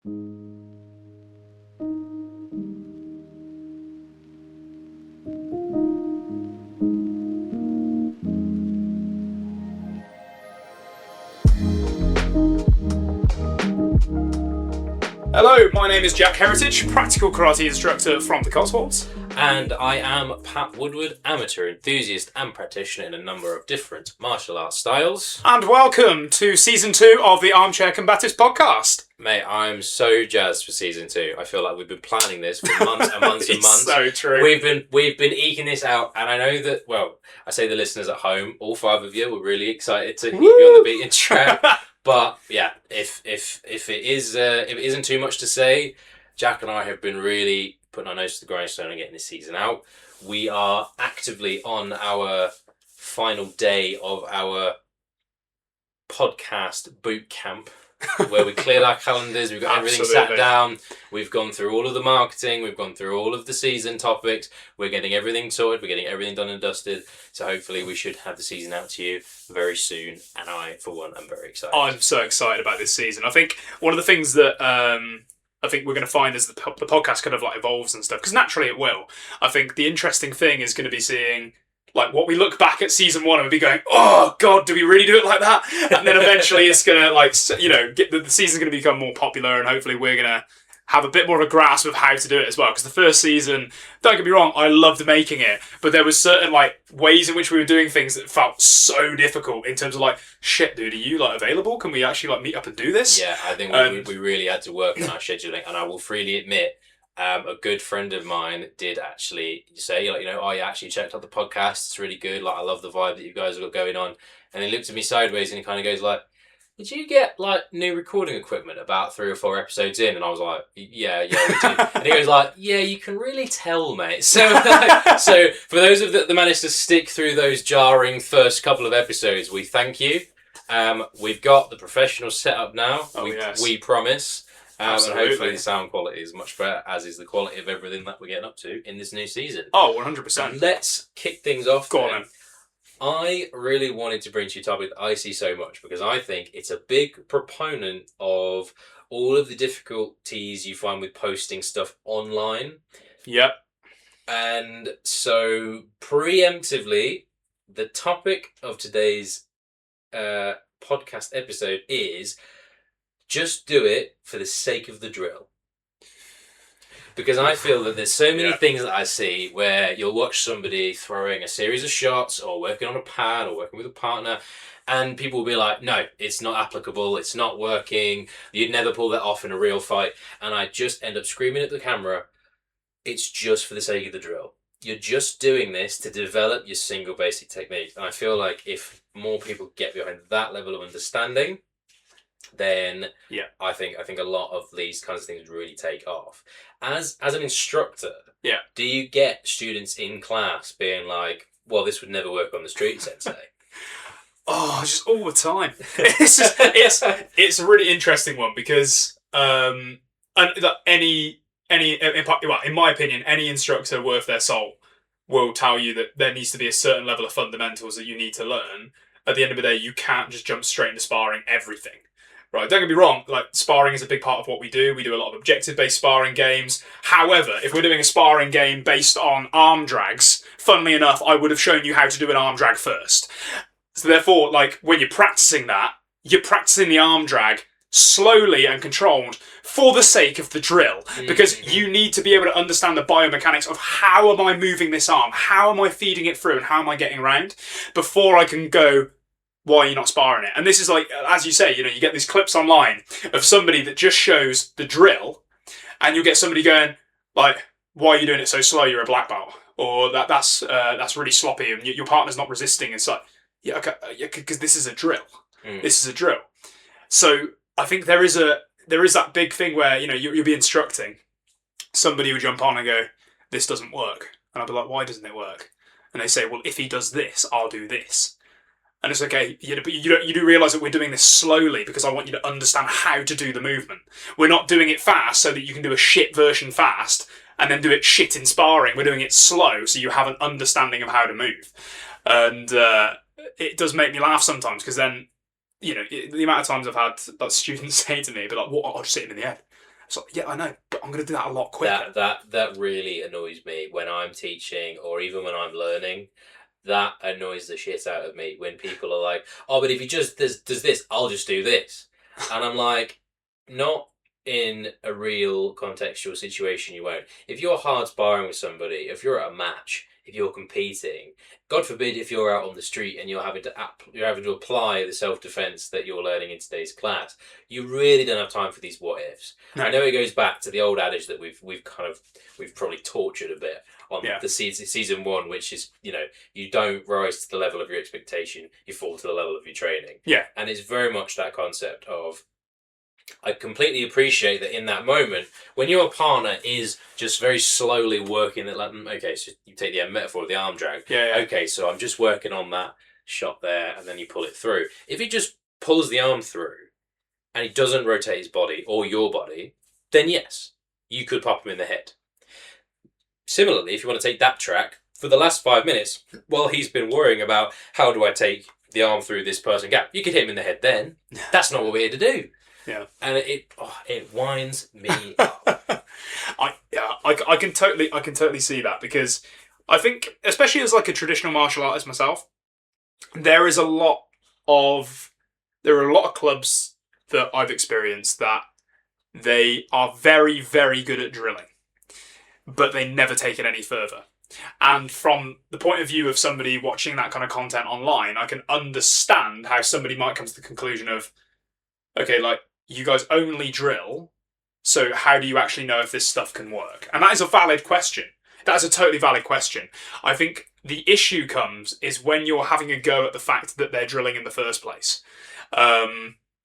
Hello, my name is Jack Heritage, practical karate instructor from the Cotswolds. And I am Pat Woodward, amateur enthusiast and practitioner in a number of different martial arts styles. And welcome to Season 2 of the Armchair Combatives podcast. Mate, I'm so jazzed for Season 2. I feel like we've been planning this for months and months and months. So true. We've been eking this out, and I know that, well, I say the listeners at home, all 5 of you were really excited to keep you on the beaten track. But yeah, if it isn't too much to say, Jack and I have been really putting our nose to the grindstone and getting this season out. We are actively on our final day of our podcast boot camp, where we cleared our calendars, we've got everything sat down, we've gone through all of the marketing, we've gone through all of the season topics, we're getting everything sorted, we're getting everything done and dusted, so hopefully we should have the season out to you very soon, and I, for one, am very excited. I'm so excited about this season. I think one of the things that I think we're going to find as the podcast kind of like evolves and stuff, because naturally it will. I think the interesting thing is going to be seeing like what we look back at season 1 and be going, oh God, do we really do it like that? And then eventually it's going to like, you know, the season's going to become more popular, and hopefully we're going to have a bit more of a grasp of how to do it as well. Because the first season, don't get me wrong, I loved making it, but there was certain like ways in which we were doing things that felt so difficult in terms of like, shit, dude, are you like available? Can we actually like meet up and do this? Yeah, I think we really had to work on our scheduling, and I will freely admit, a good friend of mine did actually say, like, you know, oh, I actually checked out the podcast, it's really good, like, I love the vibe that you guys have got going on. And he looked at me sideways and he kind of goes like, did you get like new recording equipment about 3 or 4 episodes in? And I was like, yeah, we did. And he goes like, yeah, you can really tell, mate. So so for those of that managed to stick through those jarring first couple of episodes, we thank you. We've got the professional setup now. We promise. And hopefully the sound quality is much better, as is the quality of everything that we're getting up to in this new season. Oh, 100%. Let's kick things off. Go on then. I really wanted to bring to you a topic that I see so much, because I think it's a big proponent of all of the difficulties you find with posting stuff online. Yep. And so, preemptively, the topic of today's podcast episode is just do it for the sake of the drill. Because I feel that there's so many things that I see where you'll watch somebody throwing a series of shots or working on a pad or working with a partner, and people will be like, no, it's not applicable, it's not working, you'd never pull that off in a real fight. And I just end up screaming at the camera, it's just for the sake of the drill. You're just doing this to develop your single basic technique. And I feel like if more people get behind that level of understanding, then I think a lot of these kinds of things really take off. As an instructor, do you get students in class being like, well, this would never work on the street, sensei? Oh, just all the time. It's a really interesting one, because in my opinion, any instructor worth their salt will tell you that there needs to be a certain level of fundamentals that you need to learn. At the end of the day, you can't just jump straight into sparring everything. Right, don't get me wrong, like, sparring is a big part of what we do. We do a lot of objective-based sparring games. However, if we're doing a sparring game based on arm drags, funnily enough, I would have shown you how to do an arm drag first. So therefore, like, when you're practicing that, you're practicing the arm drag slowly and controlled for the sake of the drill. Because you need to be able to understand the biomechanics of how am I moving this arm? How am I feeding it through? And how am I getting around? Before I can go, why are you not sparring it? And this is like, as you say, you know, you get these clips online of somebody that just shows the drill, and you'll get somebody going like, why are you doing it so slow? You're a black belt. Or that's really sloppy, and your partner's not resisting. It's like, yeah, okay, because this is a drill. This is a drill. So I think there is that big thing where, you know, you'll be instructing, somebody will jump on and go, this doesn't work. And I'll be like, why doesn't it work? And they say, well, if he does this, I'll do this. And it's okay, but you do realise that we're doing this slowly because I want you to understand how to do the movement. We're not doing it fast so that you can do a shit version fast and then do it shit in sparring. We're doing it slow so you have an understanding of how to move. And it does make me laugh sometimes, because then, you know, the amount of times I've had that students say to me, but like, what, I'll just hit him in the head. So yeah, I know, but I'm going to do that a lot quicker. That really annoys me when I'm teaching or even when I'm learning. That annoys the shit out of me when people are like, "Oh, but if he just does this, I'll just do this," and I'm like, not in a real contextual situation. You won't. If you're hard sparring with somebody, if you're at a match, if you're competing, God forbid, if you're out on the street and you're having to apply the self defense that you're learning in today's class, you really don't have time for these what ifs. No. I know it goes back to the old adage that we've probably tortured a bit on Yeah. the season one, which is, you don't rise to the level of your expectation, you fall to the level of your training. Yeah. And it's very much that concept of, I completely appreciate that in that moment, when your partner is just very slowly working that, like, okay, so you take the metaphor of the arm drag. Yeah. Okay, so I'm just working on that shot there, and then you pull it through. If he just pulls the arm through and he doesn't rotate his body or your body, then yes, you could pop him in the head. Similarly, if you want to take that track, for the last 5 minutes, while he's been worrying about how do I take the arm through this person gap, you could hit him in the head then. That's not what we're here to do. Yeah. And it winds me up. I can totally see that, because I think, especially as like a traditional martial artist myself, there are a lot of clubs that I've experienced that they are very, very good at drilling, but they never take it any further. And from the point of view of somebody watching that kind of content online, I can understand how somebody might come to the conclusion of, okay, like, you guys only drill, so how do you actually know if this stuff can work? And that is a valid question. That is a totally valid question. I think the issue is when you're having a go at the fact that they're drilling in the first place.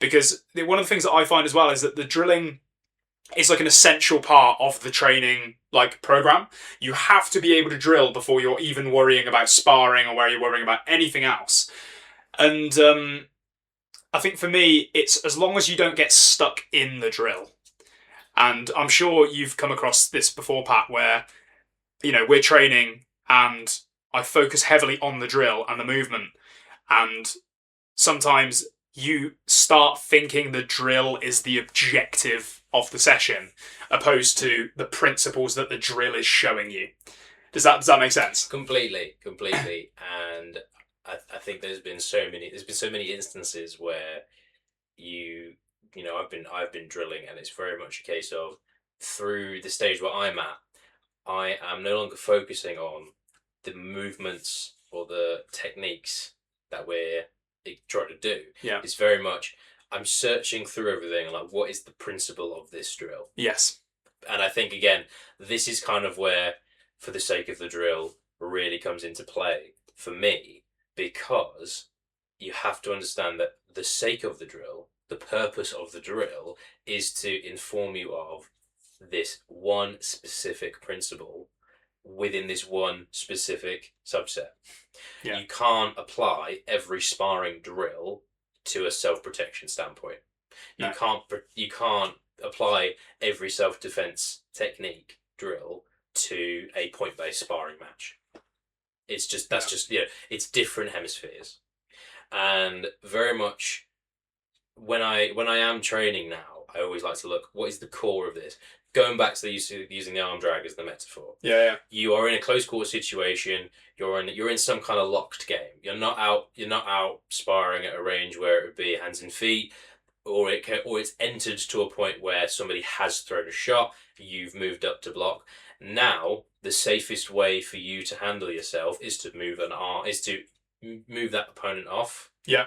Because one of the things that I find as well is that the drilling is like an essential part of the training program. You have to be able to drill before you're even worrying about sparring or where you're worrying about anything else. And I think for me, it's as long as you don't get stuck in the drill. And I'm sure you've come across this before, Pat, where, we're training and I focus heavily on the drill and the movement. And sometimes you start thinking the drill is the objective of the session, opposed to the principles that the drill is showing you. Does that make sense? Completely. And I think there's been so many instances where I've been drilling, and it's very much a case of, through the stage where I'm at, I am no longer focusing on the movements or the techniques that we're trying to do. Yeah. It's very much, I'm searching through everything, like, what is the principle of this drill? Yes. And I think, again, this is kind of where, for the sake of the drill, really comes into play for me, because you have to understand that the sake of the drill, the purpose of the drill, is to inform you of this one specific principle within this one specific subset. Yeah. You can't apply every sparring drill to a self-protection standpoint. No. You can't apply every self-defense technique drill to a point-based sparring match. It's just it's different hemispheres. And very much when I am training now, I always like to look, what is the core of this? Going back to using the arm drag as the metaphor. Yeah. You are in a close quarter situation. You're in some kind of locked game. You're not out sparring at a range where it would be hands and feet, or it's entered to a point where somebody has thrown a shot. You've moved up to block. Now the safest way for you to handle yourself is to move that opponent off. Yeah.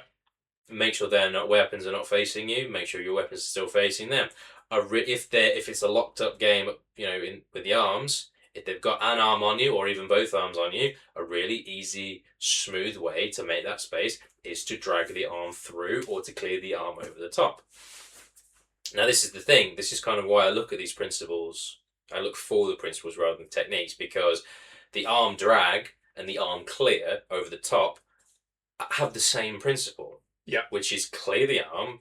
Make sure their weapons are not facing you. Make sure your weapons are still facing them. If it's a locked up game, with the arms, if they've got an arm on you or even both arms on you, a really easy, smooth way to make that space is to drag the arm through or to clear the arm over the top. Now, this is the thing. This is kind of why I look at these principles. I look for the principles rather than techniques, because the arm drag and the arm clear over the top have the same principle. Yeah. Which is clear the arm,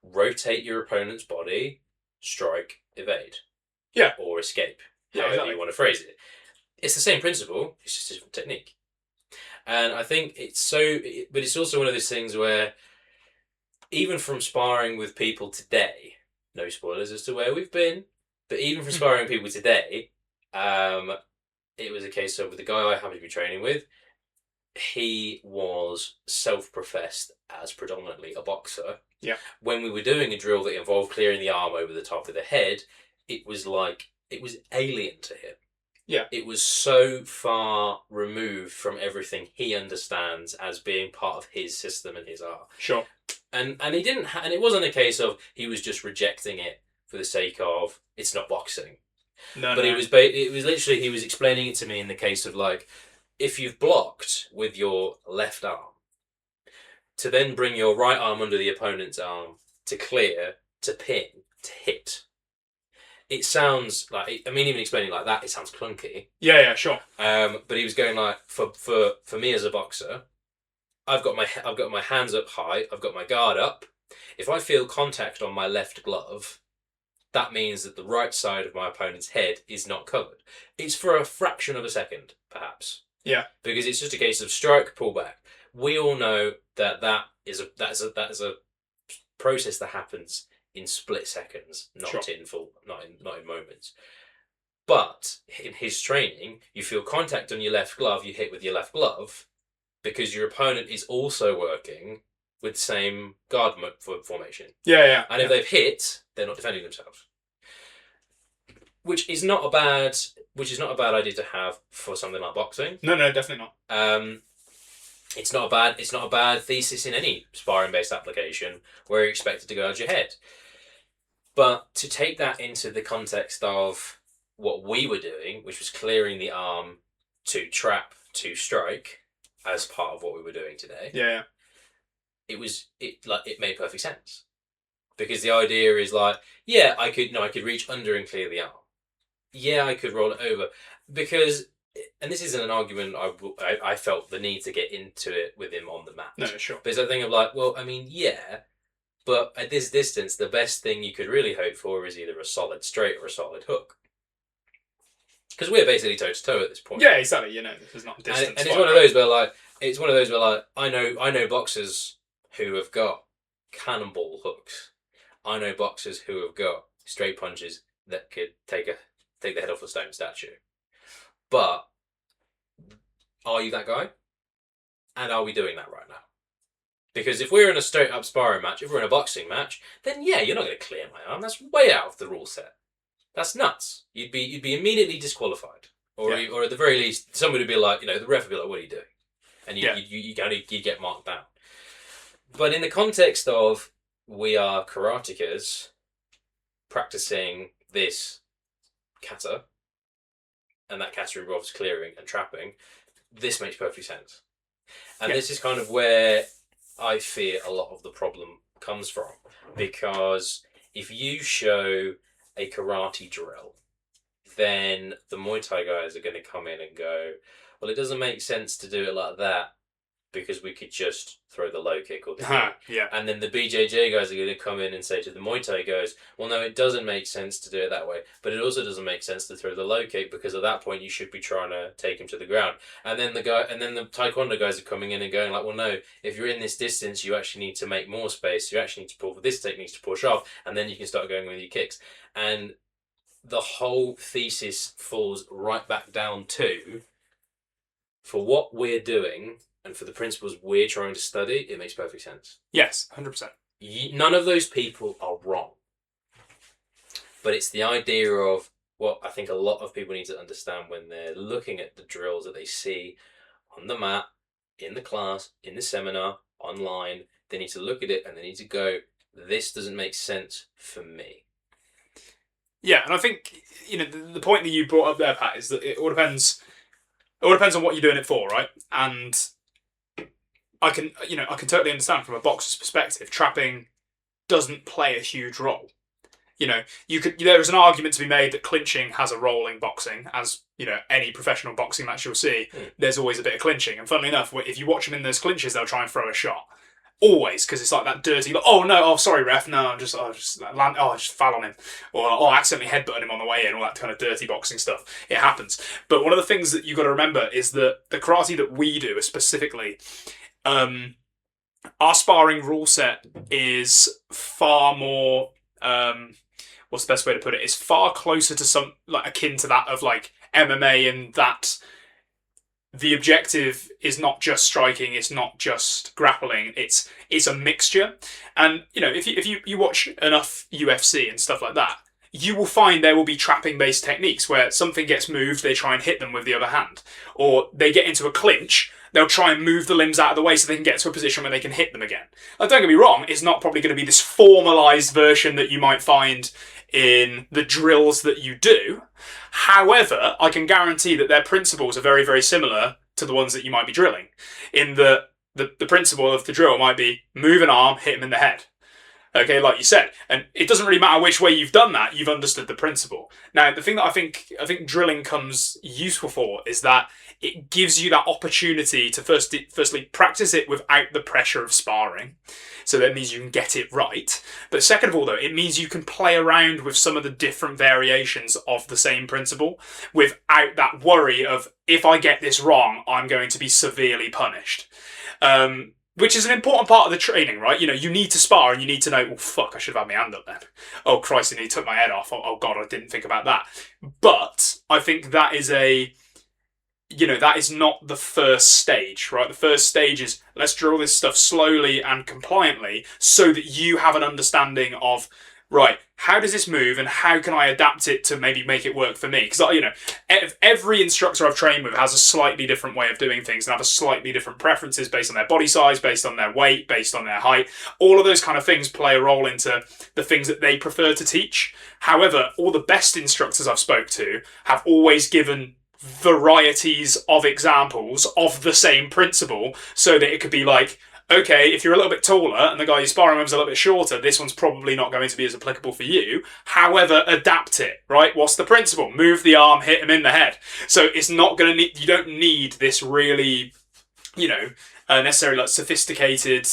rotate your opponent's body, strike, evade. Yeah. Or escape. Yeah, However exactly. you want to phrase it. It's the same principle, it's just a different technique. And I think but it's also one of those things where, even from sparring with people today, no spoilers as to where we've been, but even for sparring people today, it was a case of with the guy I happened to be training with, he was self-professed as predominantly a boxer. Yeah. When we were doing a drill that involved clearing the arm over the top of the head, it was alien to him. Yeah. It was so far removed from everything he understands as being part of his system and his art. Sure. And he didn't, and it wasn't a case of he was just rejecting it for the sake of it's not boxing. No, But no. it was literally he was explaining it to me in the case of like, if you've blocked with your left arm, to then bring your right arm under the opponent's arm to clear, to pin, to hit. It sounds like, I mean, even explaining like that, it sounds clunky. Yeah, sure. But he was going like, for me as a boxer, I've got my hands up high, I've got my guard up. If I feel contact on my left glove, that means that the right side of my opponent's head is not covered. It's for a fraction of a second, perhaps. Yeah. Because it's just a case of strike, pull back. We all know that is a process that happens in split seconds, not Sure. not in moments. But in his training, you feel contact on your left glove, you hit with your left glove, because your opponent is also working with the same guard formation. Yeah. And if they've hit, they're not defending themselves. Which is not a bad idea to have for something like boxing. No, definitely not. It's not a bad thesis in any sparring based application where you're expected to go out your head. But to take that into the context of what we were doing, which was clearing the arm to trap to strike as part of what we were doing today. Yeah. It made perfect sense. Because the idea is like, yeah, I could reach under and clear the arm. Yeah, I could roll it over. Because, and this isn't an argument I felt the need to get into it with him on the mat. No, sure. But it's that thing of like, well, I mean, yeah, but at this distance, the best thing you could really hope for is either a solid straight or a solid hook. Because we're basically toe to toe at this point. Yeah, exactly. There's not distance. And it's one of those where I know boxers who have got cannonball hooks. I know boxers who have got straight punches that could take the head off a stone statue. But are you that guy? And are we doing that right now? Because if we're in a straight up sparring match, if we're in a boxing match, then yeah, you're not going to clear my arm. That's way out of the rule set. That's nuts. You'd be immediately disqualified, or at the very least, somebody would be like, the ref would be like, "What are you doing?" And you get marked down. But in the context of we are karatekas practicing this kata, and that kata involves clearing and trapping, this makes perfect sense. And this is kind of where I fear a lot of the problem comes from, because if you show a karate drill, then the Muay Thai guys are going to come in and go, well, it doesn't make sense to do it like that because we could just throw the low kick or the knee. Yeah. And then the BJJ guys are going to come in and say to the Muay Thai guys, well, no, it doesn't make sense to do it that way, but it also doesn't make sense to throw the low kick because at that point you should be trying to take him to the ground. And then the Taekwondo guys are coming in and going like, well, no, if you're in this distance, you actually need to make more space. You actually need to pull for this technique to push off, and then you can start going with your kicks. And the whole thesis falls right back down to, for what we're doing and for the principles we're trying to study, it makes perfect sense. Yes, 100%. None of those people are wrong. But it's the idea of what I think a lot of people need to understand when they're looking at the drills that they see on the mat, in the class, in the seminar, online. They need to look at it and they need to go, this doesn't make sense for me. Yeah, and I think the point that you brought up there, Pat, is that it all depends. It all depends on what you're doing it for, right? And I can totally understand from a boxer's perspective, trapping doesn't play a huge role. There is an argument to be made that clinching has a role in boxing, as any professional boxing match you'll see. There's always a bit of clinching, and funnily enough, if you watch them in those clinches, they'll try and throw a shot. Always, because it's like that dirty, like, oh no, oh sorry ref, no, I just fell on him, or I accidentally headbutted him on the way in, all that kind of dirty boxing stuff. It happens. But one of the things that you've got to remember is that the karate that we do specifically, our sparring rule set is far more what's the best way to put it? It's far closer to some like akin to that of like MMA, and that the objective is not just striking, it's not just grappling, it's a mixture. And if you watch enough UFC and stuff like that, you will find there will be trapping based techniques where something gets moved, they try and hit them with the other hand, or they get into a clinch, they'll try and move the limbs out of the way so they can get to a position where they can hit them again. Now, don't get me wrong, it's not probably going to be this formalized version that you might find in the drills that you do. However, I can guarantee that their principles are very, very similar to the ones that you might be drilling. In the principle of the drill might be move an arm, hit him in the head. Okay, like you said. And it doesn't really matter which way you've done that, you've understood the principle. Now, the thing that I think drilling comes useful for is that it gives you that opportunity to firstly practice it without the pressure of sparring. So that means you can get it right. But second of all, though, it means you can play around with some of the different variations of the same principle without that worry of, if I get this wrong, I'm going to be severely punished. Which is an important part of the training, right? You need to spar and you need to know, oh, fuck, I should have had my hand up then. Oh, Christ, and he took my head off. Oh, God, I didn't think about that. But I think that is that is not the first stage, right? The first stage is, let's drill this stuff slowly and compliantly so that you have an understanding of, right, how does this move and how can I adapt it to maybe make it work for me? Because, every instructor I've trained with has a slightly different way of doing things and have a slightly different preferences based on their body size, based on their weight, based on their height. All of those kind of things play a role into the things that they prefer to teach. However, all the best instructors I've spoke to have always given varieties of examples of the same principle so that it could be like, okay, if you're a little bit taller and the guy you're sparring with is a little bit shorter, this one's probably not going to be as applicable for you. However, adapt it, right? What's the principle? Move the arm, hit him in the head. So it's not going to need, you don't need this really, necessarily like sophisticated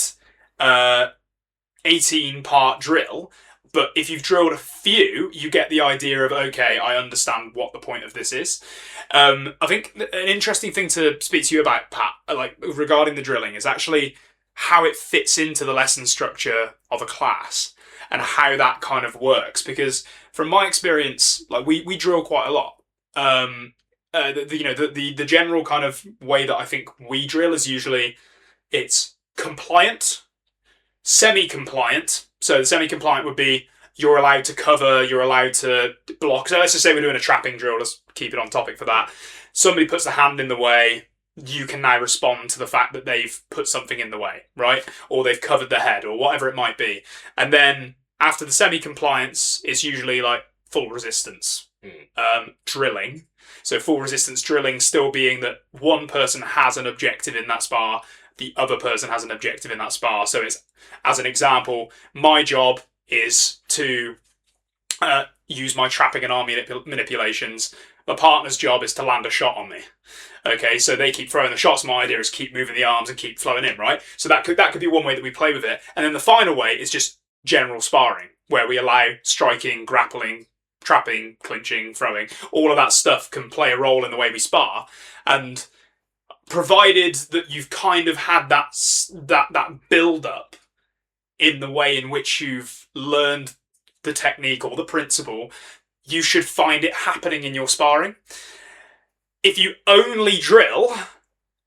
18-part drill. But if you've drilled a few, you get the idea of, okay, I understand what the point of this is. I think an interesting thing to speak to you about, Pat, like regarding the drilling, is actually how it fits into the lesson structure of a class and how that kind of works. Because from my experience, like we drill quite a lot. The general kind of way that I think we drill is usually it's compliant, semi-compliant. So the semi-compliant would be you're allowed to cover, you're allowed to block. So let's just say we're doing a trapping drill. Let's keep it on topic for that. Somebody puts the hand in the way. You can now respond to the fact that they've put something in the way, right? Or they've covered the head or whatever it might be. And then after the semi-compliance, it's usually like full resistance drilling. So full resistance drilling still being that one person has an objective in that spar, the other person has an objective in that spar. So it's, as an example, my job is to use my trapping and arm manipulations. My partner's job is to land a shot on me. Okay, so they keep throwing the shots. My idea is keep moving the arms and keep flowing in, right? So that could be one way that we play with it. And then the final way is just general sparring, where we allow striking, grappling, trapping, clinching, throwing. All of that stuff can play a role in the way we spar. And provided that you've kind of had that build up in the way in which you've learned the technique or the principle, you should find it happening in your sparring. If you only drill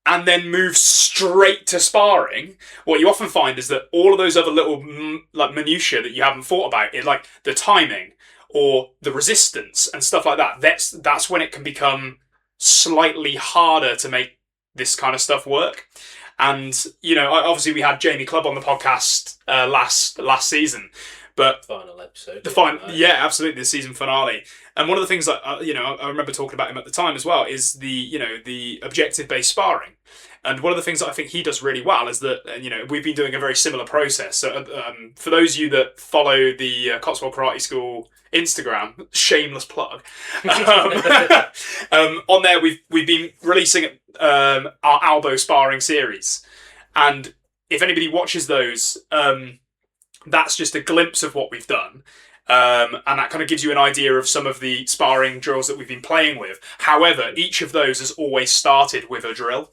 and then move straight to sparring, what you often find is that all of those other little like minutiae that you haven't thought about, like the timing or the resistance and stuff like that, that's when it can become slightly harder to make this kind of stuff work. And obviously we had Jamie Clubb on the podcast last season, but final episode, yeah, absolutely, the season finale. And one of the things that I remember talking about him at the time as well is the objective based sparring. And one of the things that I think he does really well is that we've been doing a very similar process. So for those of you that follow the Cotswold Karate School Instagram, shameless plug, on there we've been releasing our Albo sparring series, and if anybody watches those, that's just a glimpse of what we've done. And that kind of gives you an idea of some of the sparring drills that we've been playing with. However, each of those has always started with a drill.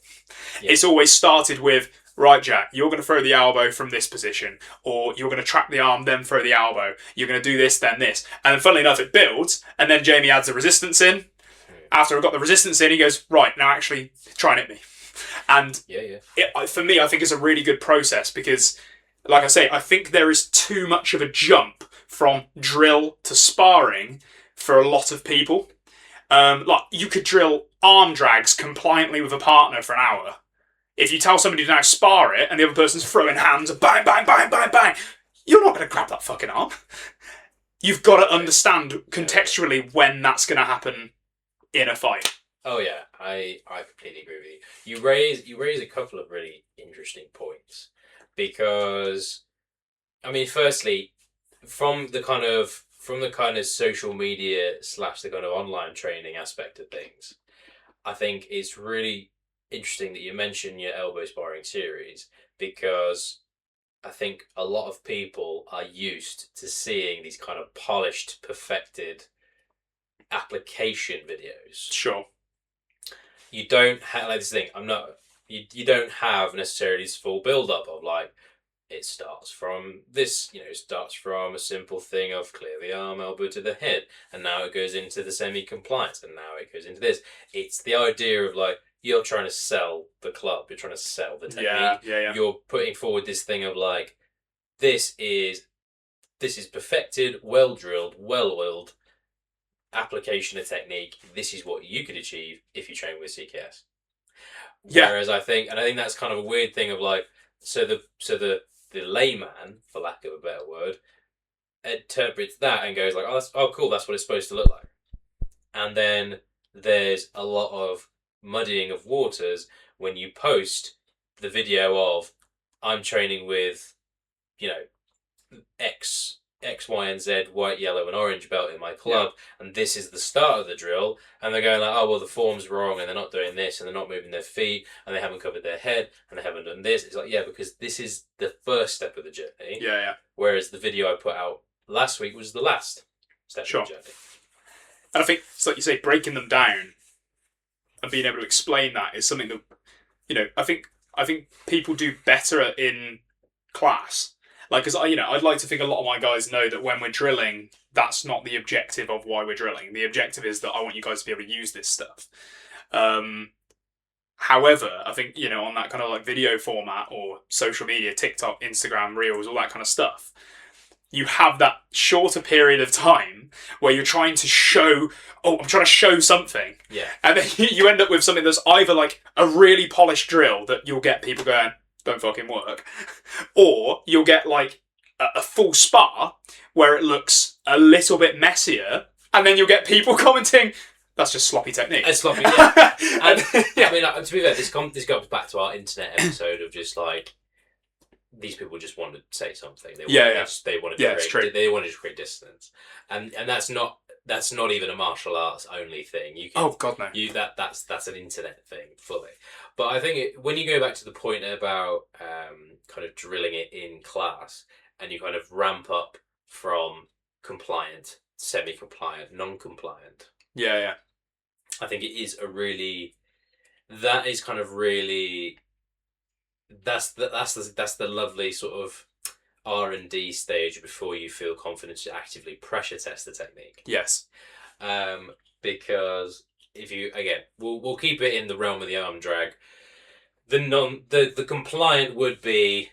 Yeah. It's always started with, right, Jack, you're going to throw the elbow from this position, or you're going to trap the arm, then throw the elbow. You're going to do this, then this. And then funnily enough, it builds, and then Jamie adds the resistance in. After I've got the resistance in, he goes, right, now actually try and hit me. And for me, I think it's a really good process because, like I say, I think there is too much of a jump from drill to sparring for a lot of people. Like, you could drill arm drags compliantly with a partner for an hour. If you tell somebody to now spar it and the other person's throwing hands and bang, bang, bang, bang, bang, you're not going to grab that fucking arm. You've got to understand contextually when that's going to happen in a fight. Oh yeah, I completely agree with you. You raise a couple of really interesting points because, I mean, firstly, from the kind of social media / the kind of online training aspect of things, I think it's really interesting that you mention your elbow sparring series because I think a lot of people are used to seeing these kind of polished, perfected application videos. Sure. You don't have like this thing. You don't have necessarily this full build up of like it starts from this. It starts from a simple thing of clear the arm, elbow to the head, and now it goes into the semi compliance, and now it goes into this. It's the idea of like you're trying to sell the club. You're trying to sell the technique. Yeah. You're putting forward this thing of like this is perfected, well drilled, well oiled application of technique. This is what you could achieve if you train with CKS. Whereas I think that's kind of a weird thing of like, so the layman, for lack of a better word, interprets that and goes like, oh cool, that's what it's supposed to look like. And then there's a lot of muddying of waters when you post the video of I'm training with, X, Y, and Z, white, yellow, and orange belt in my club, and this is the start of the drill, and they're going like, oh, well, the form's wrong, and they're not doing this, and they're not moving their feet, and they haven't covered their head, and they haven't done this. It's like, yeah, because this is the first step of the journey. Yeah. Whereas the video I put out last week was the last step of the journey. And I think, it's like you say, breaking them down and being able to explain that is something that, I think people do better in class. Like, because I'd like to think a lot of my guys know that when we're drilling, that's not the objective of why we're drilling. The objective is that I want you guys to be able to use this stuff. However, I think, on that kind of like video format or social media, TikTok, Instagram, Reels, all that kind of stuff, you have that shorter period of time where you're trying to show, I'm trying to show something. Yeah. And then you end up with something that's either like a really polished drill that you'll get people going, don't fucking work. Or you'll get like a full spar where it looks a little bit messier, and then you'll get people commenting, that's just sloppy technique. It's sloppy, yeah. And, I mean, to be fair, this goes back to our internet episode of just like, these people just want to say something. They want to create distance. And that's not even a martial arts only thing. Oh God, no. That's an internet thing fully. But I think when you go back to the point about kind of drilling it in class, and you kind of ramp up from compliant, semi-compliant, non-compliant. Yeah. I think it is that's the lovely sort of R&D stage before you feel confident to actively pressure test the technique. Yes. Because if you we'll keep it in the realm of the arm drag. The compliant would be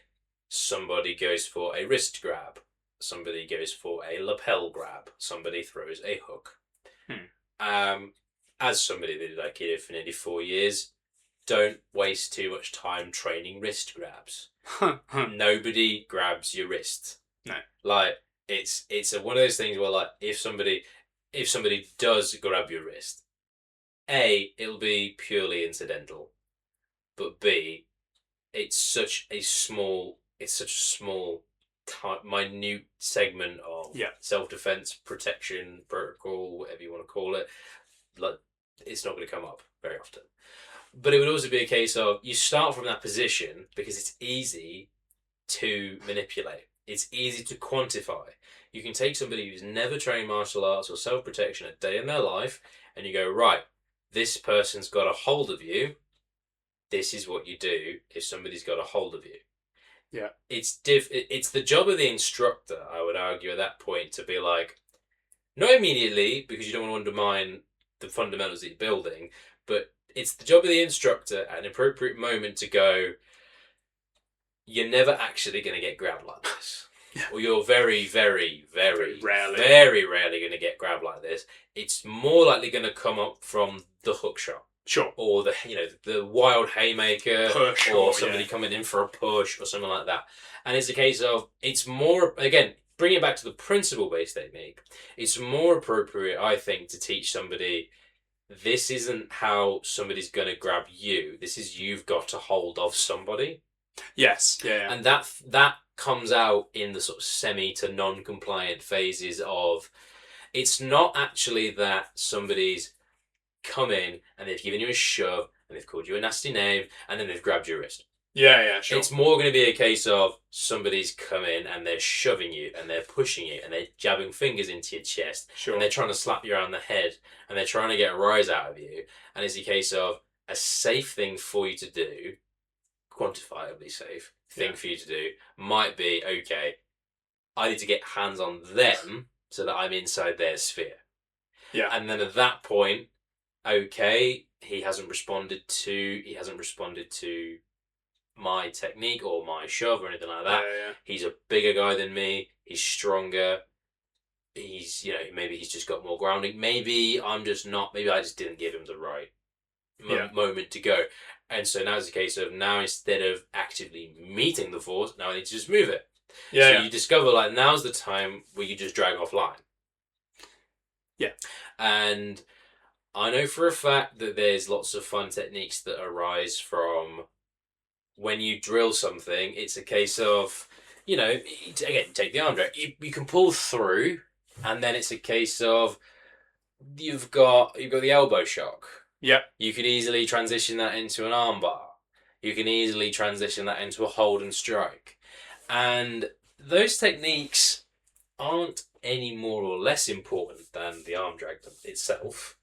somebody goes for a wrist grab, somebody goes for a lapel grab, somebody throws a hook. As somebody that did Aikido for nearly 4 years, don't waste too much time training wrist grabs. Nobody grabs your wrist. No. Like it's one of those things where like if somebody does grab your wrist, A, it'll be purely incidental, but B, it's such a small minute segment of self-defense, protection, protocol, whatever you want to call it. Like it's not going to come up very often. But it would also be a case of you start from that position because it's easy to manipulate. It's easy to quantify. You can take somebody who's never trained martial arts or self-protection a day in their life and you go, right, this person's got a hold of you. this is what you do if somebody's got a hold of you. Yeah. It's the job of the instructor, I would argue, at that point, to be like, not immediately, because you don't want to undermine the fundamentals that you're building, but it's the job of the instructor at an appropriate moment to go, you're never actually going to get grabbed like this. Yeah. Or you're very, very, very, rarely going to get grabbed like this. It's more likely going to come up from the hook shot. Sure. Or the wild haymaker, push, or somebody coming in for a push, or something like that. And it's a case of, it's more, again, bringing it back to the principle-based technique, it's more appropriate, I think, to teach somebody, this isn't how somebody's going to grab you. This is, you've got to hold of somebody. Yes. Yeah. And that comes out in the sort of semi to non-compliant phases of, it's not actually that somebody's come in and they've given you a shove and they've called you a nasty name and then they've grabbed your wrist. Yeah, sure. It's more going to be a case of somebody's come in and they're shoving you and they're pushing you and they're jabbing fingers into your chest, Sure. And they're trying to slap you around the head and they're trying to get a rise out of you. And it's a case of, a safe thing for you to do, quantifiably safe thing for you to do, might be, okay, I need to get hands on them so that I'm inside their sphere. Yeah. And then at that point, okay, he hasn't responded to my technique or my shove or anything like that. Yeah. He's a bigger guy than me. He's stronger. He's, maybe he's just got more grounding. Maybe I just didn't give him the right moment to go. And so now it's a case of, now instead of actively meeting the force, now I need to just move it. Yeah. So you discover, like, now's the time where you just drag offline. Yeah. And I know for a fact that there's lots of fun techniques that arise from when you drill something. It's a case of, again, take the arm drag. You can pull through, and then it's a case of, you've got the elbow shock. Yeah. You could easily transition that into an arm bar. You can easily transition that into a hold and strike. And those techniques aren't any more or less important than the arm drag itself.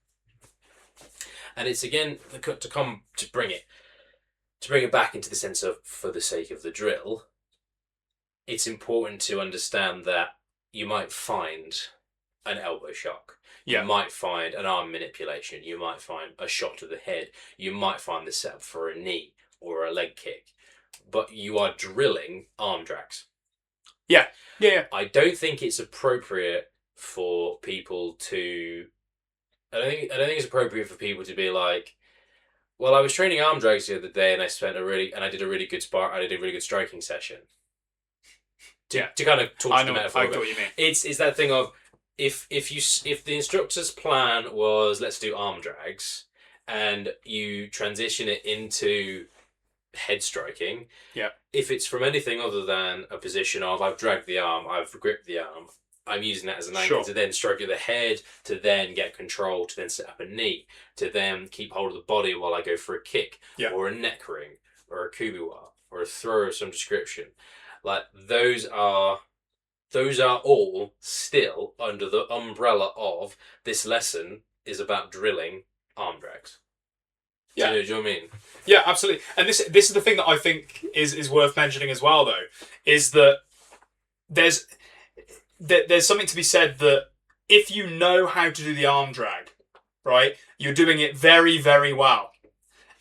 And it's, again, to bring it back into the sense of, for the sake of the drill, it's important to understand that you might find an elbow shock. Yeah. You might find an arm manipulation. You might find a shot to the head. You might find the setup for a knee or a leg kick. But you are drilling arm drags. Yeah. I don't think it's appropriate for people to... I don't think it's appropriate for people to be like, well, I was training arm drags the other day and I did a really good striking session. To kind of talk to the metaphor. I get what you mean. It's that thing of, if the instructor's plan was, let's do arm drags, and you transition it into head striking, if it's from anything other than a position of, I've dragged the arm, I've gripped the arm, I'm using that as an angle to then strike at the head, to then get control, to then set up a knee, to then keep hold of the body while I go for a kick, or a neck ring, or a kubiwa, or a throw of some description. Like, those are all still under the umbrella of, this lesson is about drilling arm drags. Yeah. Do you know what I mean? Yeah, absolutely. And this is the thing that I think is worth mentioning as well, though, is that there's something to be said that if you know how to do the arm drag, right, you're doing it very, very well.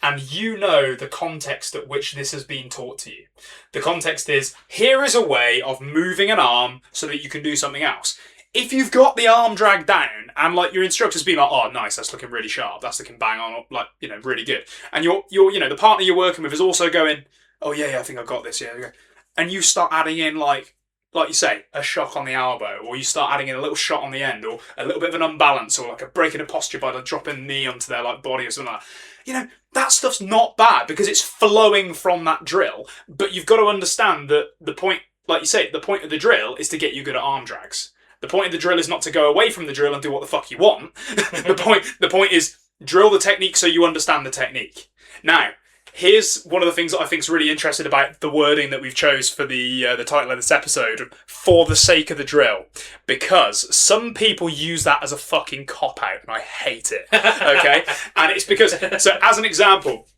And you know the context at which this has been taught to you. The context is, here is a way of moving an arm so that you can do something else. If you've got the arm drag down and, like, your instructor's been like, oh, nice, that's looking really sharp, that's looking bang on, like, really good. And you're the partner you're working with is also going, oh yeah, I think I've got this, yeah. And you start adding in, like you say, a shock on the elbow, or you start adding in a little shot on the end, or a little bit of an unbalance, or like a break in a posture by dropping the knee onto their, like, body or something like that. That stuff's not bad because it's flowing from that drill. But you've got to understand that the point, like you say, the point of the drill is to get you good at arm drags. The point of the drill is not to go away from the drill and do what the fuck you want. The point is drill the technique so you understand the technique. Now, here's one of the things that I think is really interesting about the wording that we've chose for the title of this episode, for the sake of the drill. Because some people use that as a fucking cop-out, and I hate it. Okay? And it's because, so as an example,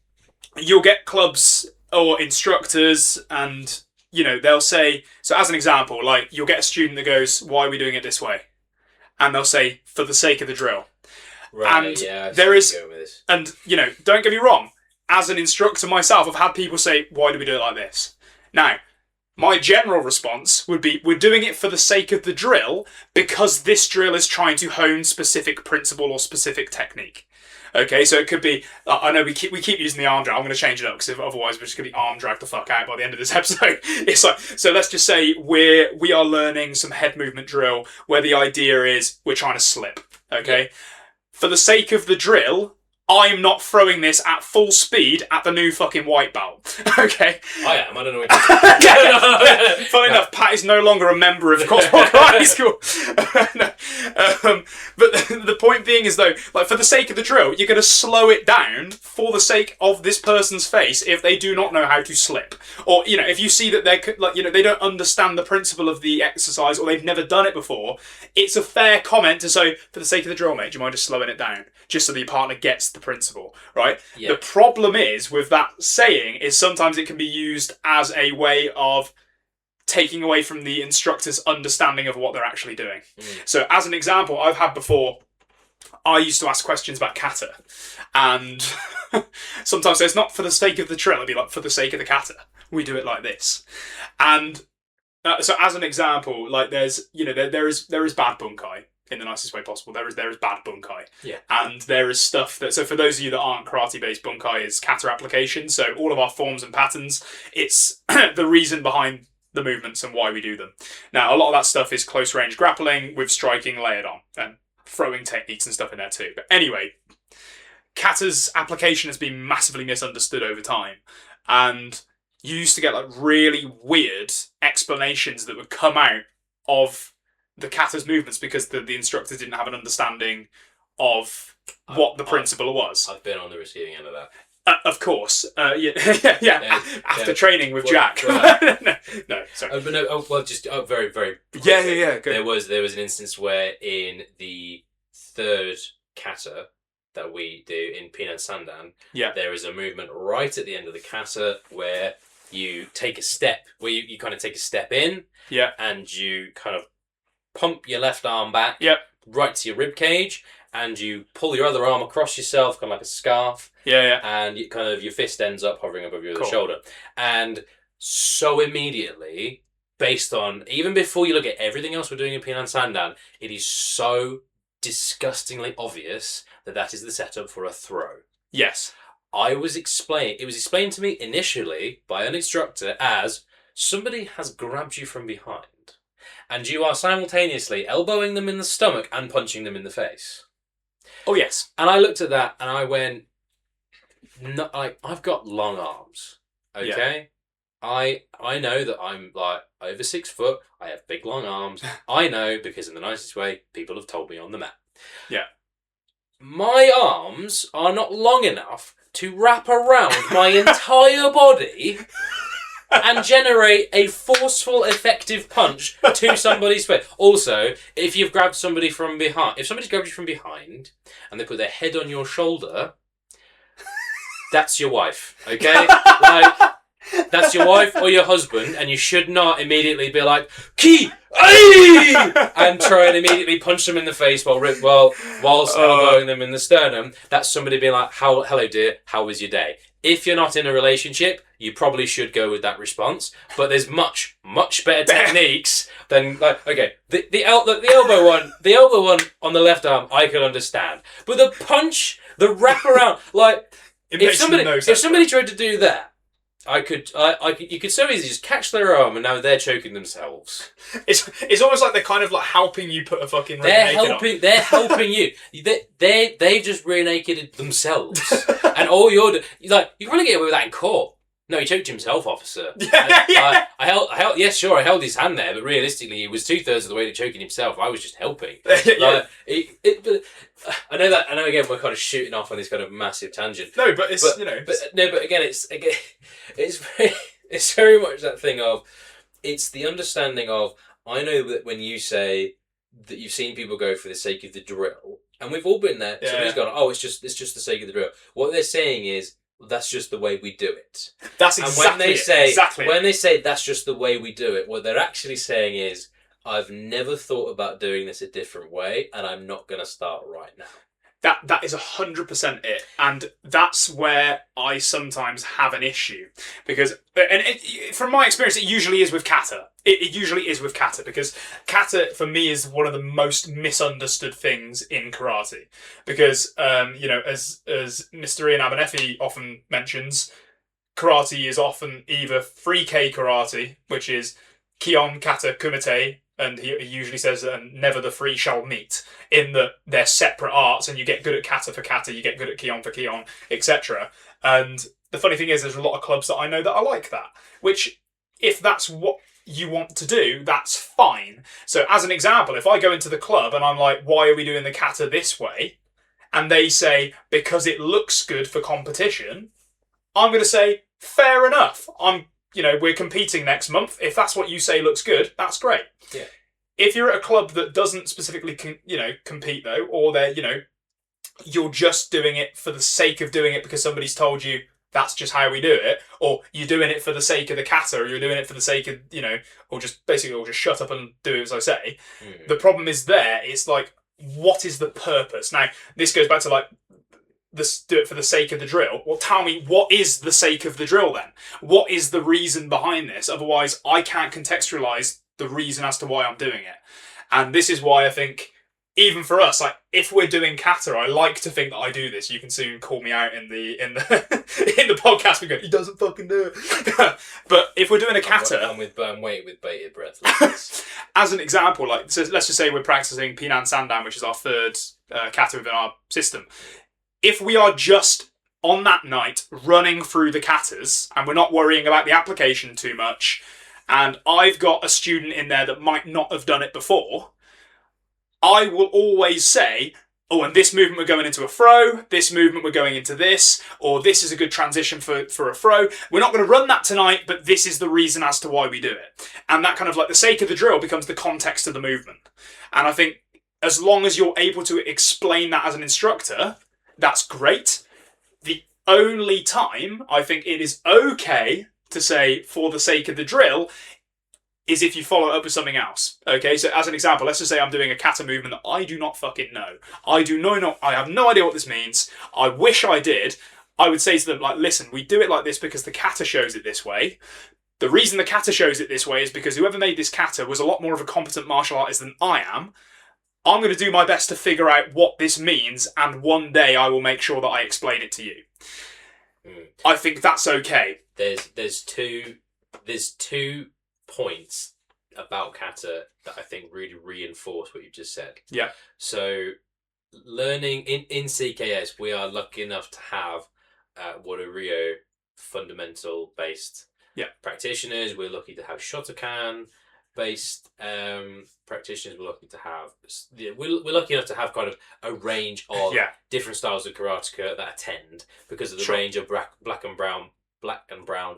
you'll get clubs or instructors, and they'll say, so as an example, like you'll get a student that goes, "Why are we doing it this way?" And they'll say, "For the sake of the drill." Right. And Yeah. there is, going with this. and don't get me wrong. As an instructor myself, I've had people say, "Why do we do it like this?" Now, my general response would be, we're doing it for the sake of the drill because this drill is trying to hone specific principle or specific technique. Okay, so it could be, I know we keep using the arm drag. I'm going to change it up because otherwise we're just going to be arm drag the fuck out by the end of this episode. It's like, so let's just say we are learning some head movement drill where the idea is we're trying to slip. Okay, yeah. For the sake of the drill, I'm not throwing this at full speed at the new fucking white belt. Okay. I am. I don't know what you're Funny enough, Pat is no longer a member of Cosmog High School. But the point being is, though, like, for the sake of the drill, you're going to slow it down for the sake of this person's face if they do not know how to slip. Or, if you see that they're, like, they don't understand the principle of the exercise or they've never done it before, it's a fair comment to say, for the sake of the drill, mate, do you mind just slowing it down? Just so the partner gets the principle, right? Yeah. The problem is with that saying is sometimes it can be used as a way of taking away from the instructor's understanding of what they're actually doing. So as an example, I've had before, I used to ask questions about kata, and sometimes it's not for the sake of the drill, it'd be like, for the sake of the kata, we do it like this. And so as an example, like there's, there is bad bunkai. In the nicest way possible. There is bad bunkai. Yeah. And there is stuff that, so for those of you that aren't karate-based, bunkai is kata application. So all of our forms and patterns, it's the reason behind the movements and why we do them. Now, a lot of that stuff is close-range grappling with striking layered on and throwing techniques and stuff in there too. But anyway, kata's application has been massively misunderstood over time. And you used to get like really weird explanations that would come out of the kata's movements because the instructors didn't have an understanding of what the principle was. I've been on the receiving end of that. Of course. Yeah. After training with Jack. No, sorry. But no, just very, very quickly. Yeah. Good. There was an instance where in the third kata that we do in Pinan Sandan, there is a movement right at the end of the kata where you take a step, where you kind of take a step in, and you kind of pump your left arm back right to your rib cage, and you pull your other arm across yourself, kind of like a scarf. And you kind of, your fist ends up hovering above your other shoulder. And so immediately, based on, even before you look at everything else we're doing in Pinan Sandan, it is so disgustingly obvious that is the setup for a throw. Yes. It was explained to me initially by an instructor as somebody has grabbed you from behind, and you are simultaneously elbowing them in the stomach and punching them in the face. Oh, yes. And I looked at that and I went, no, I've got long arms, okay? Yeah. I know that I'm like over 6 foot, I have big long arms. I know because in the nicest way, people have told me on the mat. Yeah. My arms are not long enough to wrap around my entire body and generate a forceful, effective punch to somebody's face. Also, if you've grabbed somebody from behind, if somebody's grabbed you from behind and they put their head on your shoulder, that's your wife, okay? That's your wife or your husband, and you should not immediately be like, "Ki, ay!" and try and immediately punch them in the face whilst elbowing them in the sternum. That's somebody being like, "Hello, dear, how was your day?" If you're not in a relationship, you probably should go with that response. But there's much, much better techniques than the elbow one on the left arm, I can understand. But the punch, the wraparound, if somebody tried to do that, you could so easily just catch their arm and now they're choking themselves. It's almost like they're kind of like helping you put a fucking They're helping you. They've just rear-nakeded themselves. And all you're doing, you can probably get away with that in court. No, he choked himself, officer. I held his hand there, but realistically, he was 2/3 of the way to choking himself. I was just helping. But I know again, we're kind of shooting off on this kind of massive tangent. No, but it's, but again, it's very much that thing of, it's the understanding of, I know that when you say that you've seen people go for the sake of the drill, and we've all been there, somebody's gone, oh, it's just the sake of the drill. What they're saying is, that's just the way we do it. That's And exactly when they it. say Exactly it. when they say that's just the way we do it, what they're actually saying is, I've never thought about doing this a different way, and I'm not going to start right now. That is 100% it, and that's where I sometimes have an issue because, from my experience, it usually is with kata. It usually is with kata because kata for me is one of the most misunderstood things in karate because as Mr. Ian Abernethy often mentions, karate is often either 3K karate, which is Kion, Kata, Kumite, and he usually says that never the three shall meet, in that they're separate arts and you get good at Kata for Kata, you get good at Kion for Kion, etc. And the funny thing is, there's a lot of clubs that I know that are like that, which, if that's what you want to do, that's fine. So as an example, if I go into the club and I'm like, why are we doing the Kata this way? And they say, because it looks good for competition, I'm going to say, fair enough. We're competing next month. If that's what you say looks good, that's great. Yeah. If you're at a club that doesn't specifically, compete though, or you're just doing it for the sake of doing it because somebody's told you that's just how we do it, or you're doing it for the sake of the kata, or you're doing it for the sake of, or just shut up and do it as I say. Mm. The problem is there. It's like, what is the purpose? Now, this goes back to like, do it for the sake of the drill. Well, tell me, what is the sake of the drill then? What is the reason behind this? Otherwise, I can't contextualize the reason as to why I'm doing it. And this is why I think, even for us, like, if we're doing kata, I like to think that I do this. You can soon call me out in the in the podcast. We go, he doesn't fucking do it. But if we're doing a kata, I'm waiting with bated breath. as an example, like, so let's just say we're practicing Pinan Sandan, which is our third kata within our system. If we are just on that night running through the katas and we're not worrying about the application too much, and I've got a student in there that might not have done it before, I will always say, oh, and this movement we're going into a throw, this movement we're going into this, or this is a good transition for a throw. We're not going to run that tonight, but this is the reason as to why we do it. And that kind of like the sake of the drill becomes the context of the movement. And I think as long as you're able to explain that as an instructor, that's great. The only time I think it is okay to say for the sake of the drill is if you follow it up with something else. Okay, so as an example, let's just say I'm doing a kata movement that I do not fucking know. I have no idea what this means. I wish I did. I would say to them, like, listen, we do it like this because the kata shows it this way. The reason the kata shows it this way is because whoever made this kata was a lot more of a competent martial artist than I am. I'm going to do my best to figure out what this means, and one day I will make sure that I explain it to you. I think that's okay. There's two points about kata that I think really reinforce what you've just said. Yeah. So, learning in CKS, we are lucky enough to have Rio fundamental based practitioners. We're lucky to have Shotokan based practitioners. We're lucky to have we're lucky enough to have kind of a range of different styles of karateka that attend because of the range of black and brown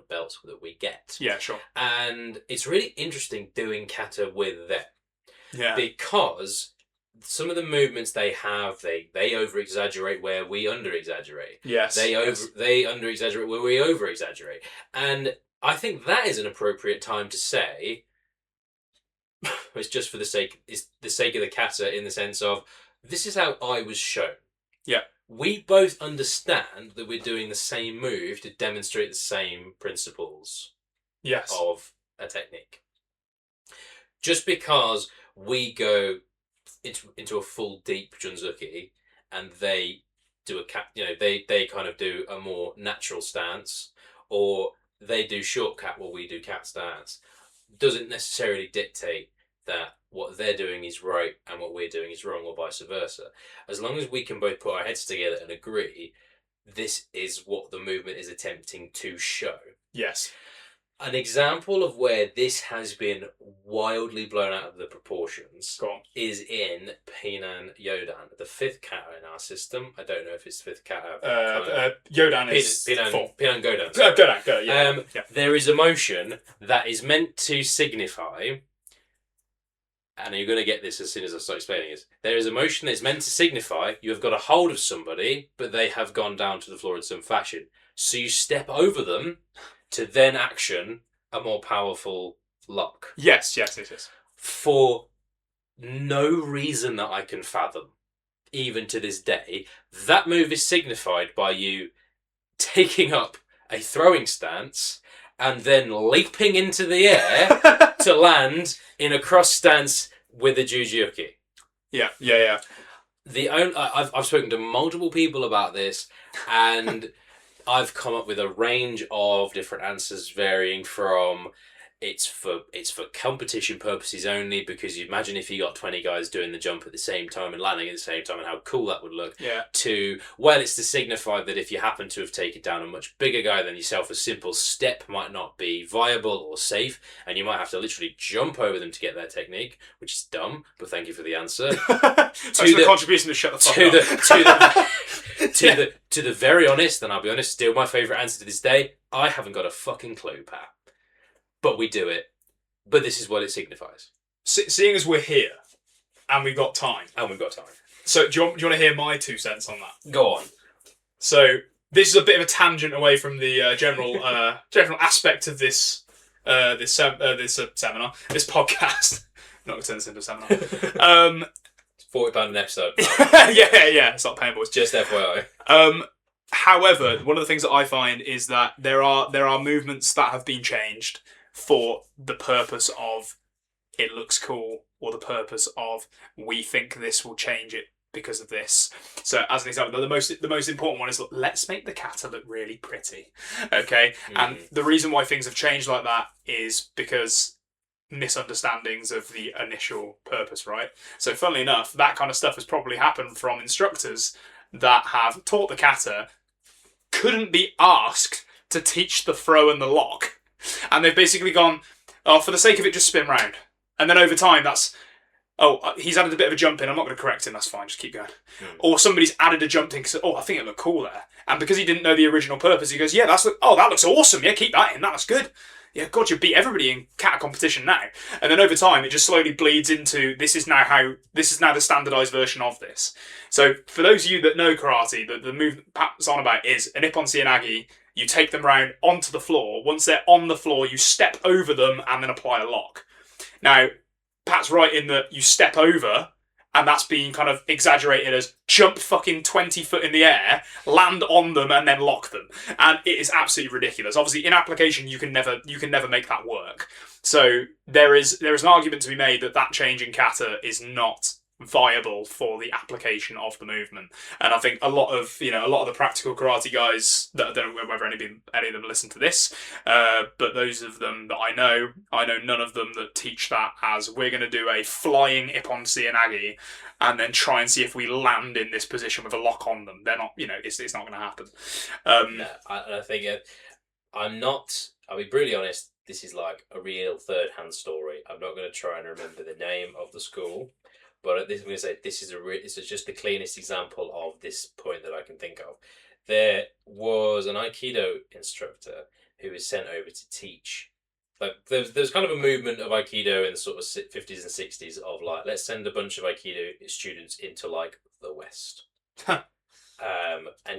belts that we get. Yeah, sure. And it's really interesting doing kata with them. Yeah. Because some of the movements they have, they over exaggerate where we under exaggerate. Yes. They under exaggerate where we over exaggerate. And I think that is an appropriate time to say it's just for the sake of the kata, in the sense of, this is how I was shown. Yeah. We both understand that we're doing the same move to demonstrate the same principles of a technique. Just because we go into a full deep Junzuki and they do they kind of do a more natural stance, or they do short cat while we do cat stance, doesn't necessarily dictate that what they're doing is right and what we're doing is wrong, or vice versa. As long as we can both put our heads together and agree, this is what the movement is attempting to show. Yes. An example of where this has been wildly blown out of the proportions is in Pinan Yodan, the fifth kata in our system. I don't know if it's the fifth kata. Yodan is Pinan Godan. Godan, There is a motion that is meant to signify and you're going to get this as soon as I start explaining this, there is a motion that is meant to signify you have got a hold of somebody, but they have gone down to the floor in some fashion. So you step over them to then action a more powerful lock. Yes. For no reason that I can fathom, even to this day, that move is signified by you taking up a throwing stance and then leaping into the air to land in a cross stance with a jujutsu. Yeah. I've spoken to multiple people about this, and I've come up with a range of different answers, varying from it's for competition purposes only, because you imagine if you got 20 guys doing the jump at the same time and landing at the same time and how cool that would look. Yeah. To, well, it's to signify that if you happen to have taken down a much bigger guy than yourself, a simple step might not be viable or safe, and you might have to literally jump over them to get their technique, which is dumb, but thank you for the answer. Thanks for the contribution to shut the fuck up. To the very honest, and I'll be honest, still my favourite answer to this day, I haven't got a fucking clue, Pat. But we do it. But this is what it signifies. Seeing as we're here, and we've got time. So do you want to hear my 2 cents on that? Go on. So this is a bit of a tangent away from the general aspect of this seminar, this podcast. I'm not going to turn this into a seminar. It's £40 an episode. yeah. It's not paying, boys. Just FYI. However, one of the things that I find is that there are movements that have been changed for the purpose of it looks cool, or the purpose of we think this will change it because of this. So, as an example, the most important one is, look, let's make the kata look really pretty, okay? And the reason why things have changed like that is because misunderstandings of the initial purpose, right? So, funnily enough, that kind of stuff has probably happened from instructors that have taught the kata, couldn't be asked to teach the throw and the lock, and they've basically gone, oh, for the sake of it, just spin round. And then over time, that's, oh, he's added a bit of a jump in, I'm not going to correct him, that's fine, just keep going. Or somebody's added a jump in because, oh, I think it looked cool there. And because he didn't know the original purpose, he goes, yeah, that looks awesome, yeah, keep that in, that looks good. Yeah, God, you beat everybody in kata competition now. And then over time, it just slowly bleeds into, this is now the standardised version of this. So for those of you that know karate, the move Pat's on about is an Ippon Seoinage. You take them round onto the floor. Once they're on the floor, you step over them and then apply a lock. Now, Pat's right in that you step over, and that's being kind of exaggerated as jump fucking 20 foot in the air, land on them, and then lock them. And it is absolutely ridiculous. Obviously, in application, you can never make that work. So there is an argument to be made that change in kata is not viable for the application of the movement. And I think a lot of the practical karate guys, that I don't know whether any of them listen to this, but those of them that I know none of them that teach that as, we're going to do a flying Ippon Seoinage and then try and see if we land in this position with a lock on them. They're not, it's not going to happen. No, I think I'll be brutally honest, this is like a real third-hand story. I'm not going to try and remember the name of the school, but I'm going to say this is just the cleanest example of this point that I can think of. There was an Aikido instructor who was sent over to teach. Like there's kind of a movement of Aikido in the sort of 50s and 60s of like, let's send a bunch of Aikido students into like the West. And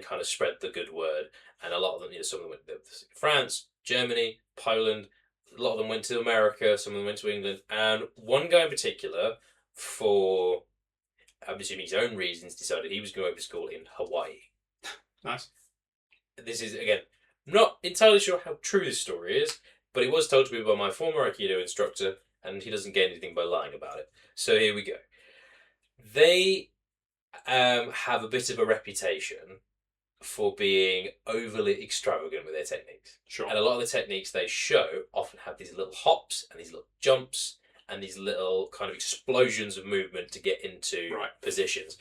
kind of spread the good word. And a lot of them, some of them went to France, Germany, Poland. A lot of them went to America. Some of them went to England. And one guy in particular, for I'm assuming his own reasons, decided he was going to school in Hawaii. Nice. This is, again, not entirely sure how true this story is, but it was told to me by my former Aikido instructor, and he doesn't get anything by lying about it. So here we go. They have a bit of a reputation for being overly extravagant with their techniques. Sure. And a lot of the techniques they show often have these little hops and these little jumps and these little kind of explosions of movement to get into positions.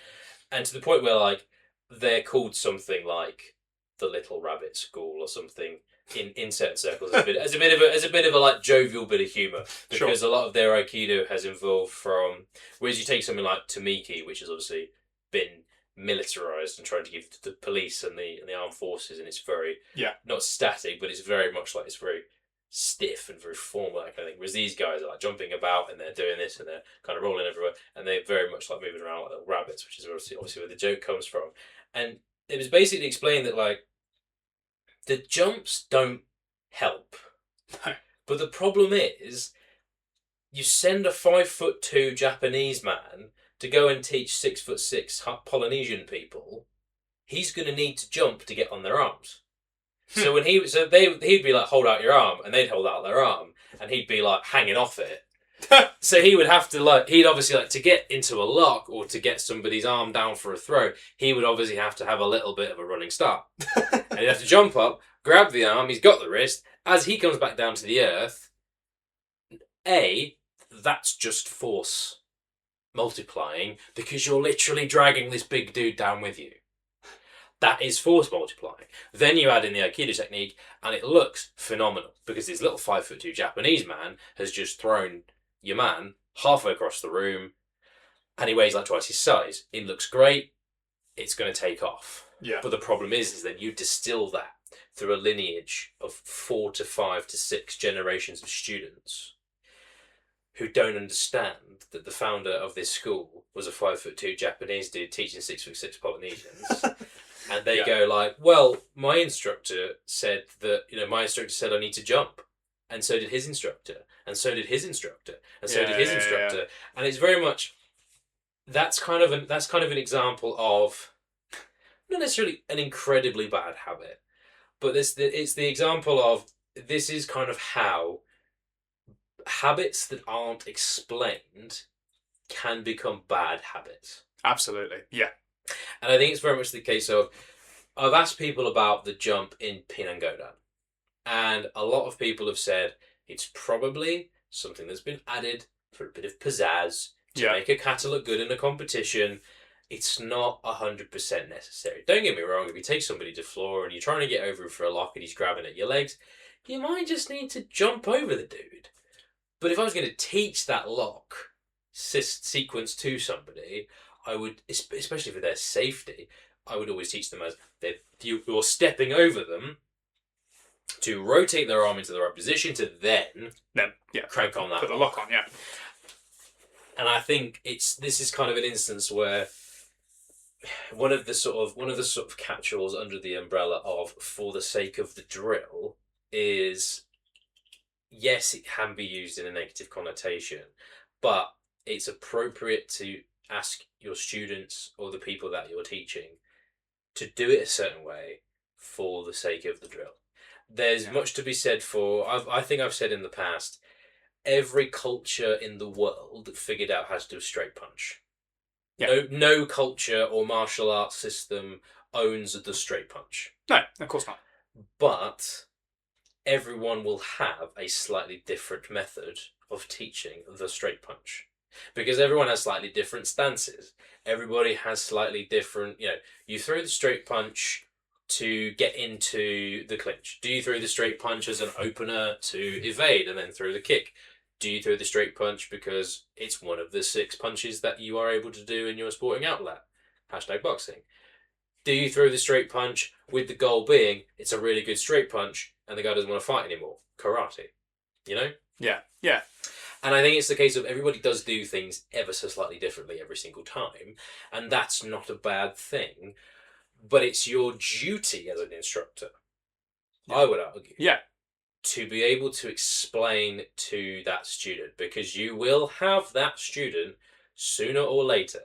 And to the point where, like, they're called something like the Little Rabbit School or something in certain circles as a bit of a like jovial bit of humour, because a lot of their Aikido has involved from, whereas you take something like Tamiki, which has obviously been militarised and trying to give to the police and the armed forces, and it's very not static, but it's very much like, it's very stiff and very formal, that kind of thing. Whereas these guys are like jumping about and they're doing this and they're kind of rolling everywhere and they're very much like moving around like little rabbits, which is obviously where the joke comes from. And it was basically explained that like the jumps don't help, but the problem is you send a 5'2" Japanese man to go and teach 6'6" Polynesian people. He's going to need to jump to get on their arms. So when he'd be like, hold out your arm, and they'd hold out their arm, and he'd be like hanging off it. So he would have to he'd obviously to get into a lock or to get somebody's arm down for a throw, he would obviously have to have a little bit of a running start. And he'd have to jump up, grab the arm, he's got the wrist. As he comes back down to the earth, that's just force multiplying because you're literally dragging this big dude down with you. That is force multiplying. Then you add in the Aikido technique, and it looks phenomenal because this little 5'2" Japanese man has just thrown your man halfway across the room, and he weighs like twice his size. It looks great. It's going to take off. Yeah. But the problem is that you distill that through a lineage of 4 to 5 to 6 generations of students who don't understand that the founder of this school was a 5'2" Japanese dude teaching 6'6" Polynesians. And they go like, well, my instructor said I need to jump. And so did his instructor. And so did his instructor. And so did his instructor. Yeah. And it's very much, that's kind of an example of, not necessarily an incredibly bad habit, but it's the example of, this is kind of how habits that aren't explained can become bad habits. Absolutely, yeah. And I think it's very much the case of, I've asked people about the jump in Pinan Godan, and a lot of people have said it's probably something that's been added for a bit of pizzazz to make a kata look good in a competition. It's not 100% necessary. Don't get me wrong, if you take somebody to floor and you're trying to get over him for a lock and he's grabbing at your legs, you might just need to jump over the dude. But if I was going to teach that lock sequence to somebody, I would, especially for their safety, I would always teach them as you're stepping over them to rotate their arm into the right position to then crank on that. Put the lock on, yeah. And I think this is kind of an instance where one of the sort of catch-alls under the umbrella of for the sake of the drill is, yes, it can be used in a negative connotation, but it's appropriate to ask your students or the people that you're teaching to do it a certain way for the sake of the drill. There's much to be said for, I think I've said in the past, every culture in the world figured out how to do a straight punch. Yeah. No culture or martial arts system owns the straight punch. No, of course not. But everyone will have a slightly different method of teaching the straight punch. Because everyone has slightly different stances. Everybody has slightly different, you throw the straight punch to get into the clinch. Do you throw the straight punch as an opener to evade and then throw the kick? Do you throw the straight punch because it's one of the 6 punches that you are able to do in your sporting outlet? #boxing. Do you throw the straight punch with the goal being it's a really good straight punch and the guy doesn't want to fight anymore? Karate. Yeah, yeah. And I think it's the case of everybody does do things ever so slightly differently every single time. And that's not a bad thing. But it's your duty as an instructor, I would argue, to be able to explain to that student. Because you will have that student sooner or later.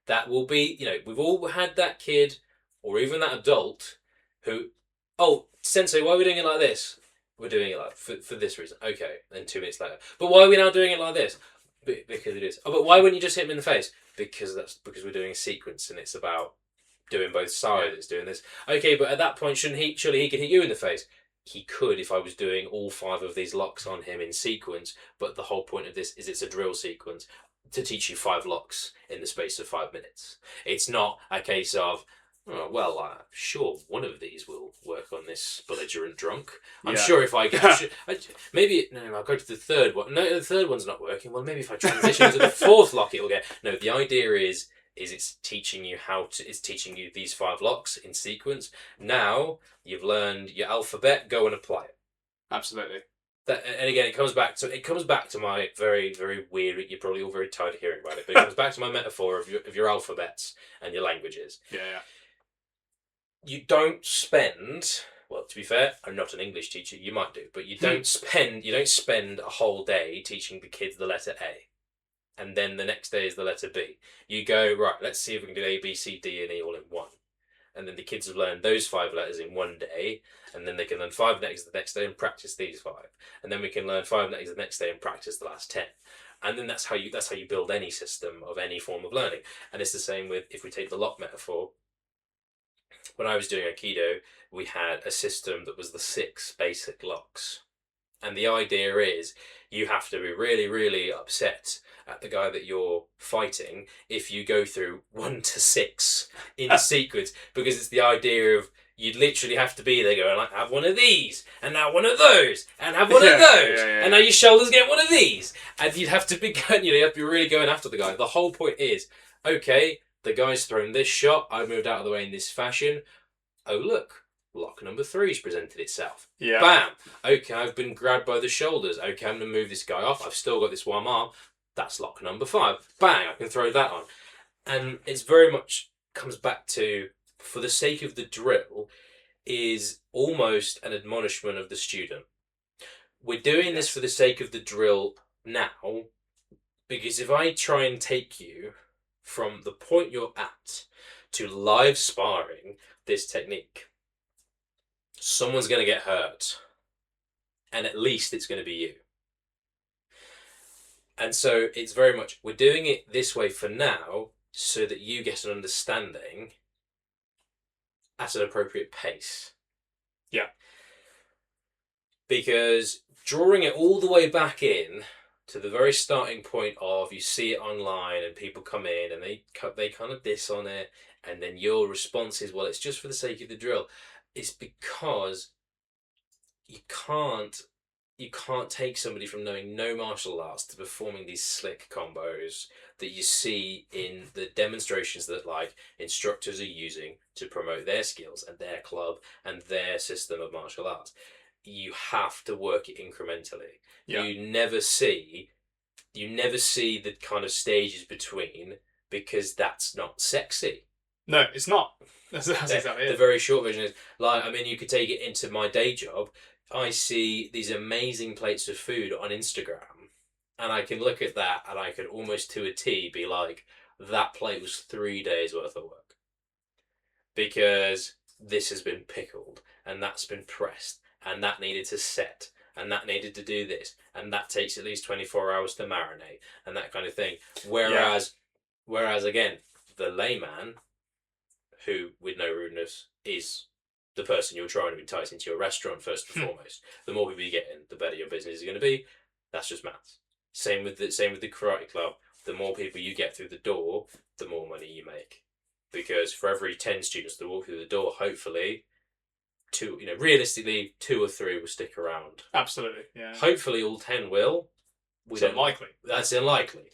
That will be, we've all had that kid or even that adult who, oh, Sensei, why are we doing it like this? We're doing it like for this reason. Okay, then 2 minutes later. But why are we now doing it like this? Because it is. Oh, but why wouldn't you just hit him in the face? Because we're doing a sequence and it's about doing both sides. It's doing this. Okay, but at that point, surely he could hit you in the face? He could if I was doing all 5 of these locks on him in sequence. But the whole point of this is it's a drill sequence to teach you 5 locks in the space of 5 minutes. It's not a case of, oh, well, sure, one of these will work on this belligerent drunk. I'm sure if I get... I'll go to the third one. No, the third one's not working. Well, maybe if I transition to the 4th lock, it'll get... No, the idea is it's teaching you it's teaching you these 5 locks in sequence. Now, you've learned your alphabet, go and apply it. Absolutely. And again, it comes back to my very, very weird. You're probably all very tired of hearing about it, but it comes back to my metaphor of your alphabets and your languages. Yeah. You don't spend. Well, to be fair, I'm not an English teacher. You might do, but you don't spend a whole day teaching the kids the letter A, and then the next day is the letter B. You go, right. Let's see if we can do A, B, C, D, and E all in one. And then the kids have learned those 5 letters in one day, and then they can learn 5 letters the next day and practice these 5, and then we can learn 5 letters the next day and practice the last 10, and then that's how you build any system of any form of learning. And it's the same with, if we take the lock metaphor. When I was doing Aikido, we had a system that was the 6 basic locks. And the idea is you have to be really, really upset at the guy that you're fighting if you go through 1 to 6 in sequence, because it's the idea of you'd literally have to be there going like, have one of these, and now one of those, and have one of those, and now your shoulders get one of these, and you'd have to be going, you have to be really going after the guy. The whole point is, okay, the guy's thrown this shot, I moved out of the way in this fashion. Oh look, lock number 3's presented itself. Yeah. Bam. Okay, I've been grabbed by the shoulders. Okay, I'm going to move this guy off. I've still got this one arm. That's lock number 5. Bang, I can throw that on. And it's very much comes back to, for the sake of the drill, is almost an admonishment of the student. We're doing this for the sake of the drill now, because if I try and take you from the point you're at to live sparring this technique, someone's going to get hurt, and at least it's going to be you. And so it's very much, we're doing it this way for now so that you get an understanding at an appropriate pace. Yeah. Because drawing it all the way back in to the very starting point of, you see it online and people come in and they kind of diss on it, and then your response is, well, it's just for the sake of the drill. It's because you can't take somebody from knowing no martial arts to performing these slick combos that you see in the demonstrations that like instructors are using to promote their skills and their club and their system of martial arts. You have to work it incrementally. Yeah. You never see the kind of stages between, because that's not sexy. No, it's not. That's exactly it. The very short version is, like, I mean, you could take it into my day job. I see these amazing plates of food on Instagram, and I can look at that and I could almost to a T be like, that plate was 3 days worth of work. Because this has been pickled, and that's been pressed, and that needed to set, and that needed to do this, and that takes at least 24 hours to marinate, and that kind of thing. Whereas again, the layman, who, with no rudeness, is the person you're trying to entice into your restaurant first and foremost. The more people you get in, the better your business is going to be. That's just maths. Same with the karate club. The more people you get through the door, the more money you make. Because for every 10 students that walk through the door, hopefully, realistically, 2 or 3 will stick around. Absolutely, yeah. Hopefully, all 10 will. It's unlikely. That's unlikely.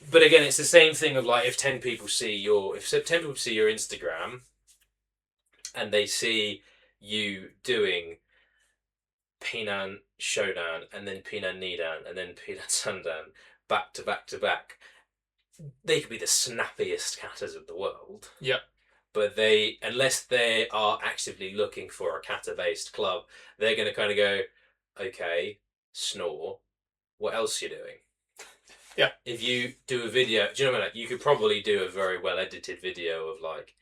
But again, it's the same thing of like, if 10 people see your Instagram, and they see you doing Pinan Shodan and then Pinan Nidan and then Pinan Sandan back to back to back, they could be the snappiest katas of the world. Yeah. But unless they are actively looking for a kata-based club, they're going to kind of go, okay, snore, what else are you doing? Yeah. If you do a video, do you know what I mean? Like, you could probably do a very well edited video of like,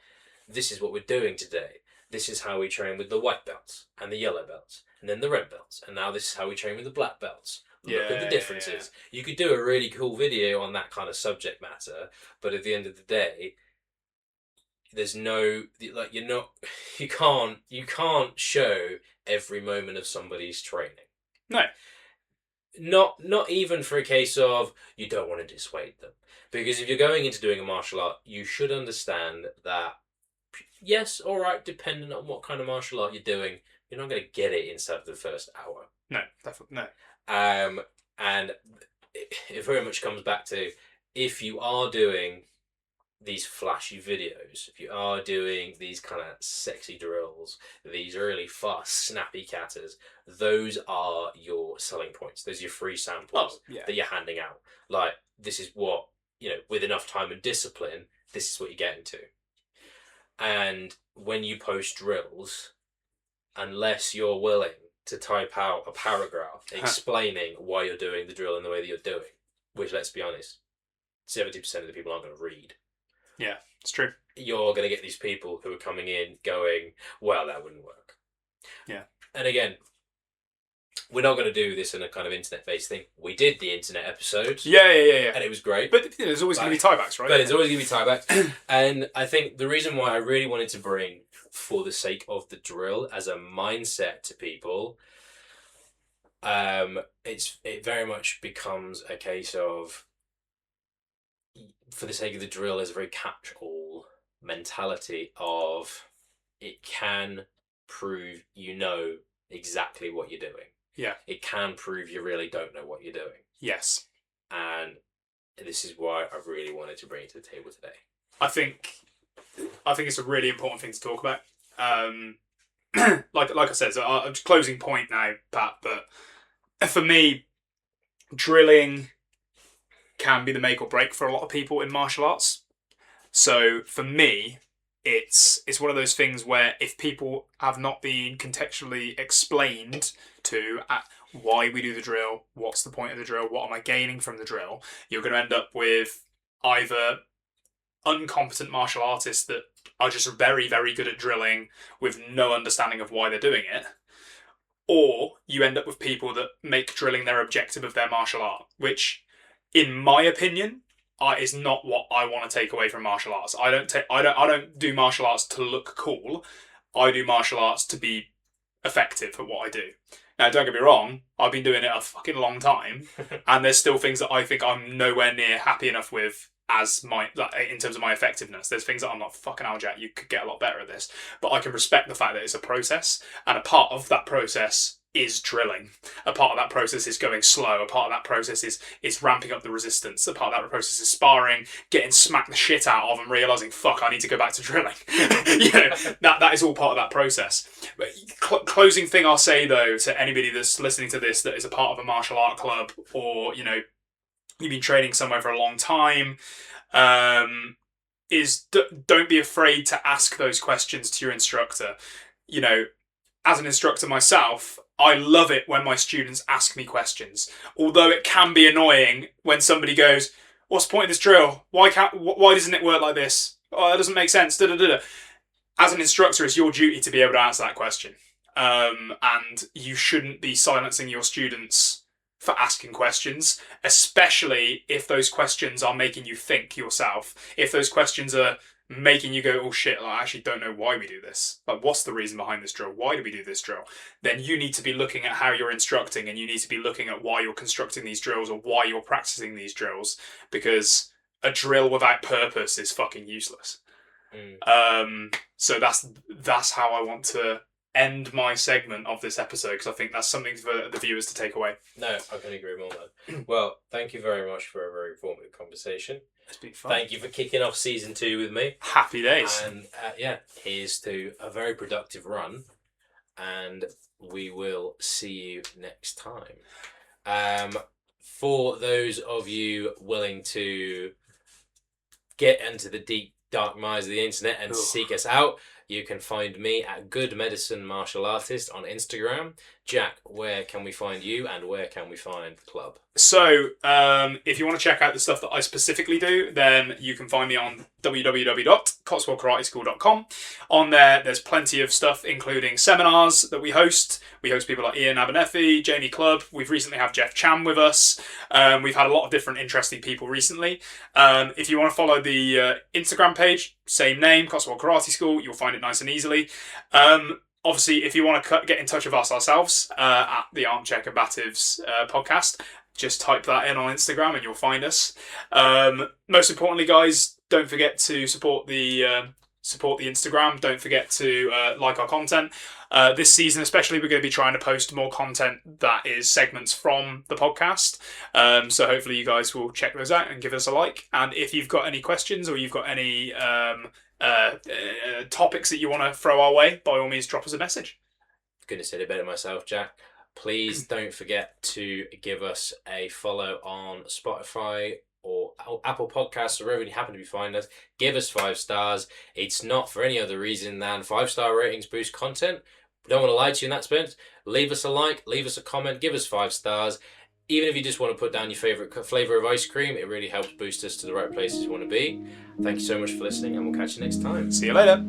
this is what we're doing today. This is how we train with the white belts and the yellow belts and then the red belts. And now this is how we train with the black belts. Look at the differences. Yeah. You could do a really cool video on that kind of subject matter, but at the end of the day, there's no, like, you can't show every moment of somebody's training. No. Not even for a case of you don't want to dissuade them. Because if you're going into doing a martial art, you should understand that, yes, all right, depending on what kind of martial art you're doing, you're not going to get it inside of the first hour. No, definitely no. And it very much comes back to, if you are doing these flashy videos, if you are doing these kind of sexy drills, these really fast, snappy katas, those are your selling points. Those are your free samples that you're handing out. Like, this is what, with enough time and discipline, this is what you're getting to. And when you post drills, unless you're willing to type out a paragraph explaining why you're doing the drill in the way that you're doing, which, let's be honest, 70% of the people aren't going to read. Yeah, it's true. You're going to get these people who are coming in going, well, that wouldn't work. Yeah. And again, we're not going to do this in a kind of internet-based thing. We did the internet episode. Yeah. And it was great. But there's always going to be tiebacks, right? But there's always going to be tiebacks. And I think the reason why I really wanted to bring, for the sake of the drill, as a mindset to people, it very much becomes a case of, for the sake of the drill, there's a very catch-all mentality of, it can prove exactly what you're doing. Yeah. It can prove you really don't know what you're doing. Yes. And this is why I really wanted to bring it to the table today. I think it's a really important thing to talk about. Like I said, so I'm just closing point now, Pat, but for me, drilling can be the make or break for a lot of people in martial arts. So for me, it's one of those things where if people have not been contextually explained to why we do the drill, what's the point of the drill, what am I gaining from the drill, you're going to end up with either incompetent martial artists that are just very, very good at drilling with no understanding of why they're doing it, or you end up with people that make drilling their objective of their martial art, which, in my opinion, is not what I want to take away from martial arts. I don't do martial arts to look cool. I do martial arts to be effective at what I do. Now, don't get me wrong, I've been doing it a fucking long time, and there's still things that I think I'm nowhere near happy enough with in terms of my effectiveness. There's things that I'm like, fucking hell, Jack, you could get a lot better at this. But I can respect the fact that it's a process, and a part of that process is drilling. A part of that process is going slow. A part of that process is ramping up the resistance. A part of that process is sparring, getting smacked the shit out of and realising, fuck, I need to go back to drilling. That is all part of that process. Closing thing I'll say, though, to anybody that's listening to this that is a part of a martial art club, or, you've been training somewhere for a long time, is don't be afraid to ask those questions to your instructor. As an instructor myself, I love it when my students ask me questions. Although it can be annoying when somebody goes, "What's the point of this drill? Why doesn't it work like this? Oh, that doesn't make sense." Da, da, da, da. As an instructor, it's your duty to be able to answer that question, and you shouldn't be silencing your students for asking questions, especially if those questions are making you think yourself. If those questions are making you go, oh shit, I actually don't know why we do this. Like, what's the reason behind this drill? Why do we do this drill? Then you need to be looking at how you're instructing, and you need to be looking at why you're constructing these drills or why you're practicing these drills, because a drill without purpose is fucking useless. So that's how I want to end my segment of this episode, because I think that's something for the viewers to take away. No, I can agree more, man. Well, thank you very much for a very informative conversation. It's been fun. Thank you for kicking off season 2 with me. Happy days. And here's to a very productive run, and we will see you next time. For those of you willing to get into the deep, dark minds of the internet and seek us out, you can find me at Good Medicine Martial Artist on Instagram. Jack, where can we find you, and where can we find the club? So, if you want to check out the stuff that I specifically do, then you can find me on www.cotswoldkarateschool.com. On there's plenty of stuff, including seminars that we host. We host people like Ian Abernethy, Jamie Clubb. We've recently had Jeff Chan with us. We've had a lot of different interesting people recently. If you want to follow the Instagram page, same name, Cotswold Karate School, you'll find it nice and easily. Obviously, if you want to get in touch with us ourselves at the Armchair Combatives podcast, just type that in on Instagram and you'll find us. Most importantly, guys, don't forget to support the support the Instagram. Don't forget to like our content. This season, especially, we're going to be trying to post more content that is segments from the podcast. So hopefully you guys will check those out and give us a like. And if you've got any questions or you've got any topics that you want to throw our way, by all means, drop us a message. Couldn't have said it better myself, Jack. Please don't forget to give us a follow on Spotify or Apple Podcasts or wherever you happen to be finding us. Give us 5 stars. It's not for any other reason than 5-star ratings boost content. We don't want to lie to you in that sense. Leave us a like, leave us a comment, give us 5 stars. Even if you just want to put down your favourite flavour of ice cream, it really helps boost us to the right places you want to be. Thank you so much for listening, and we'll catch you next time. See you later.